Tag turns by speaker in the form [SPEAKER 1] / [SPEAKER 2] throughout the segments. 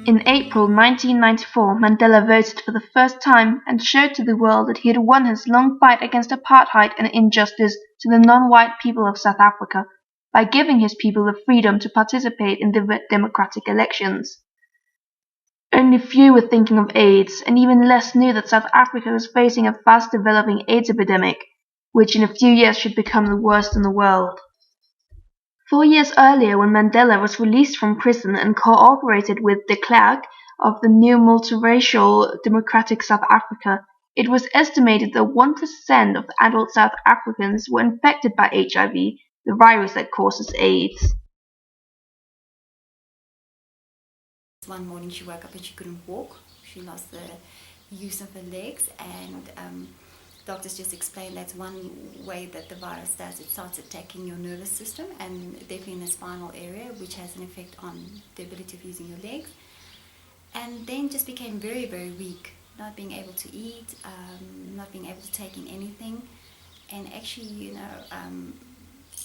[SPEAKER 1] In April 1994, Mandela voted for the first time and showed to the world that he had won his long fight against apartheid and injustice to the non-white people of South Africa by giving his people the freedom to participate in democratic elections. Only few were thinking of AIDS, and even less knew that South Africa was facing a fast-developing AIDS epidemic, which in a few years should become the worst in the world. 4 years earlier, when Mandela was released from prison and cooperated with de Klerk of the new multiracial democratic South Africa, it was estimated that 1% of the adult South Africans were infected by HIV, the virus that causes AIDS.
[SPEAKER 2] One morning she woke up and she couldn't walk. She lost the use of her legs, and doctors just explained that's one way that the virus does. It starts attacking your nervous system, and definitely in the spinal area, which has an effect on the ability of using your legs. And then just became very, very weak, not being able to eat, not being able to take in anything, and actually,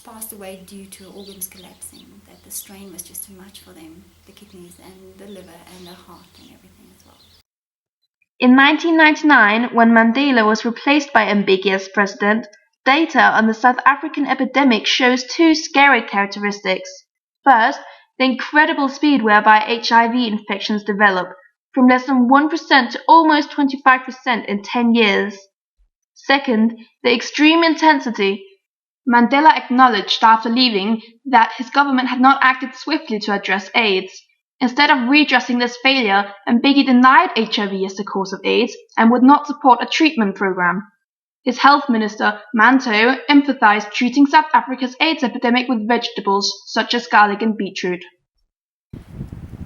[SPEAKER 2] passed away due to organs collapsing, that the strain was just too much for them, the kidneys and the liver and the heart and everything as well.
[SPEAKER 1] In 1999, when Mandela was replaced by Mbiki's president, data on the South African epidemic shows two scary characteristics. First, the incredible speed whereby HIV infections develop, from less than 1% to almost 25% in 10 years. Second, the extreme intensity. Mandela acknowledged after leaving that his government had not acted swiftly to address AIDS. Instead of redressing this failure, Mbeki denied HIV as the cause of AIDS and would not support a treatment program. His health minister, Manto, emphasized treating South Africa's AIDS epidemic with vegetables such as garlic and beetroot.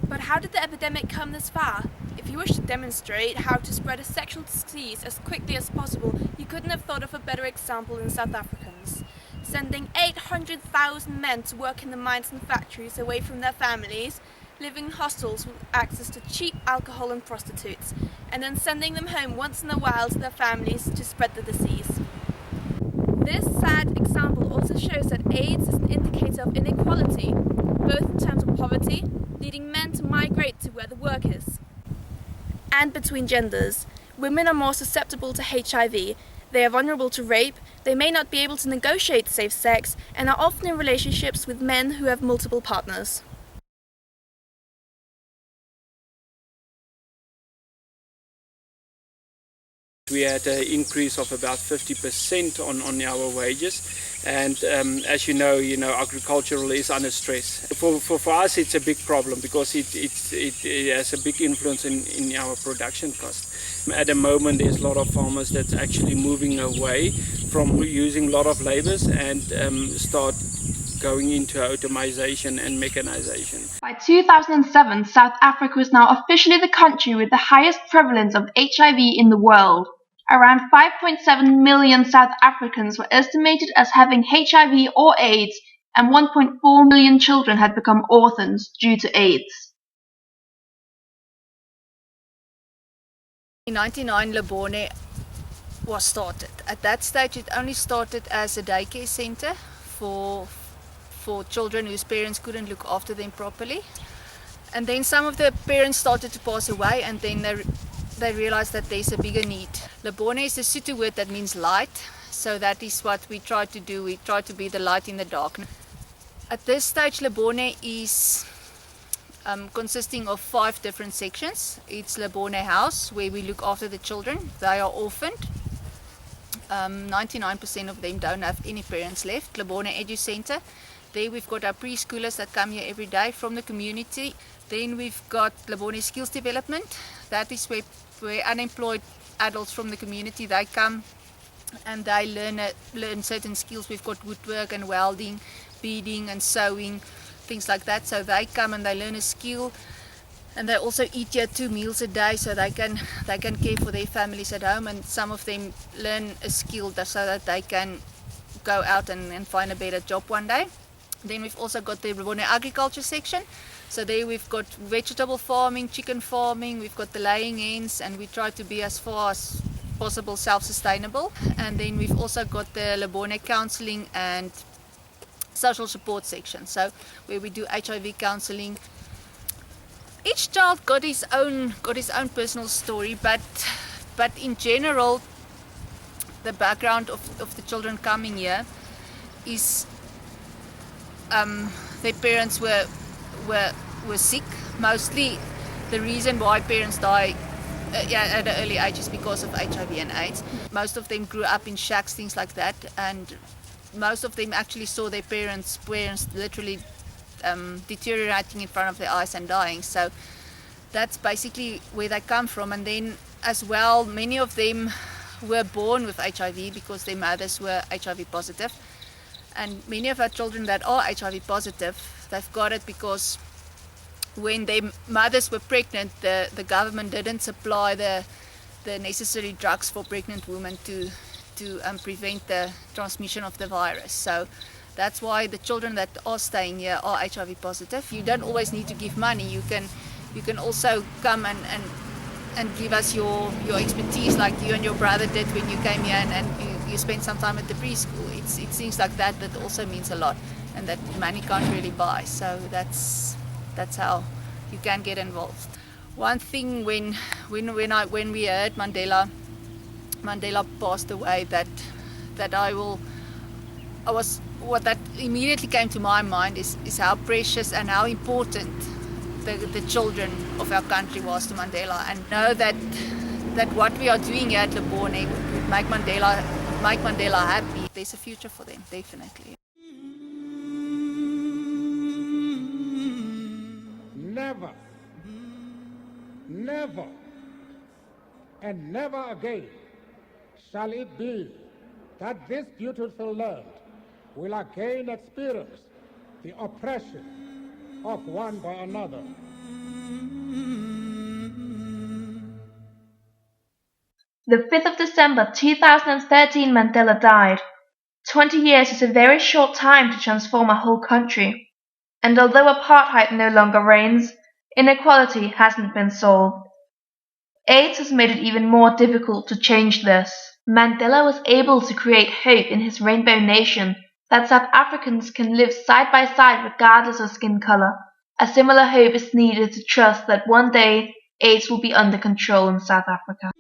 [SPEAKER 3] But how did the epidemic come this far? If you wish to demonstrate how to spread a sexual disease as quickly as possible, you couldn't have thought of a better example than South Africans. Sending 800,000 men to work in the mines and factories away from their families, living in hostels with access to cheap alcohol and prostitutes, and then sending them home once in a while to their families to spread the disease. This sad example also shows that AIDS is an indicator of inequality, both in terms of poverty, leading men to migrate to where the work is, and between genders. Women are more susceptible to HIV. They are vulnerable to rape, they may not be able to negotiate safe sex, and are often in relationships with men who have multiple partners.
[SPEAKER 4] We had an increase of about 50% on our wages, and as you know, agricultural is under stress. For us, it's a big problem because it has a big influence in our production cost. At the moment, there's a lot of farmers that's actually moving away from using a lot of labours and start going into automation and mechanization.
[SPEAKER 1] By 2007, South Africa was now officially the country with the highest prevalence of HIV in the world. Around 5.7 million South Africans were estimated as having HIV or AIDS, and 1.4 million children had become orphans due to AIDS.
[SPEAKER 5] In 1999, Lebone was started. At that stage, it only started as a daycare center for children whose parents couldn't look after them properly. And then some of the parents started to pass away, and then they realized that there's a bigger need. Lebone is a Sotho word that means light, so that is what we try to do. We try to be the light in the darkness. At this stage, Lebone is consisting of 5 different sections. It's Lebone House, where we look after the children. They are orphaned. 99% of them don't have any parents left. Lebone Edu Center. There we've got our preschoolers that come here every day from the community. Then we've got Lebone Skills Development. That is where unemployed adults from the community, they come and they learn certain skills. We've got woodwork and welding, beading and sewing, things like that. So they come and they learn a skill, and they also eat here 2 meals a day, so they can care for their families at home. And some of them learn a skill so that they can go out and find a better job one day. Then we've also got the Lebone agriculture section. So there we've got vegetable farming, chicken farming, we've got the laying hens, and we try to be as far as possible self-sustainable. And then we've also got the Lebone counselling and social support section, so where we do HIV counselling. Each child got his own personal story, but in general, the background of the children coming here is their parents were sick. Mostly, the reason why parents die at an early age is because of HIV and AIDS. Most of them grew up in shacks, things like that, and most of them actually saw their parents literally deteriorating in front of their eyes and dying. So that's basically where they come from. And then as well, many of them were born with HIV because their mothers were HIV positive. And many of our children that are HIV positive, they've got it because when their mothers were pregnant, the government didn't supply the necessary drugs for pregnant women to prevent the transmission of the virus. So that's why the children that are staying here are HIV positive. You don't always need to give money. You can also come and give us your expertise, like you and your brother did when you came here, and you spent some time at the preschool. It's things like that also means a lot, and that money can't really buy. So that's how you can get involved. One thing when we heard Mandela passed away, what that immediately came to my mind is how precious and how important the children of our country was to Mandela, and know that what we are doing here at Lebone would make Mandela happy. There's a future for them, definitely.
[SPEAKER 6] Never, never, and never again shall it be that this beautiful land will again experience the oppression of one by another.
[SPEAKER 1] The 5th of December 2013, Mandela died. 20 years is a very short time to transform a whole country. And although apartheid no longer reigns, inequality hasn't been solved. AIDS has made it even more difficult to change this. Mandela was able to create hope in his rainbow nation that South Africans can live side by side regardless of skin color. A similar hope is needed to trust that one day AIDS will be under control in South Africa.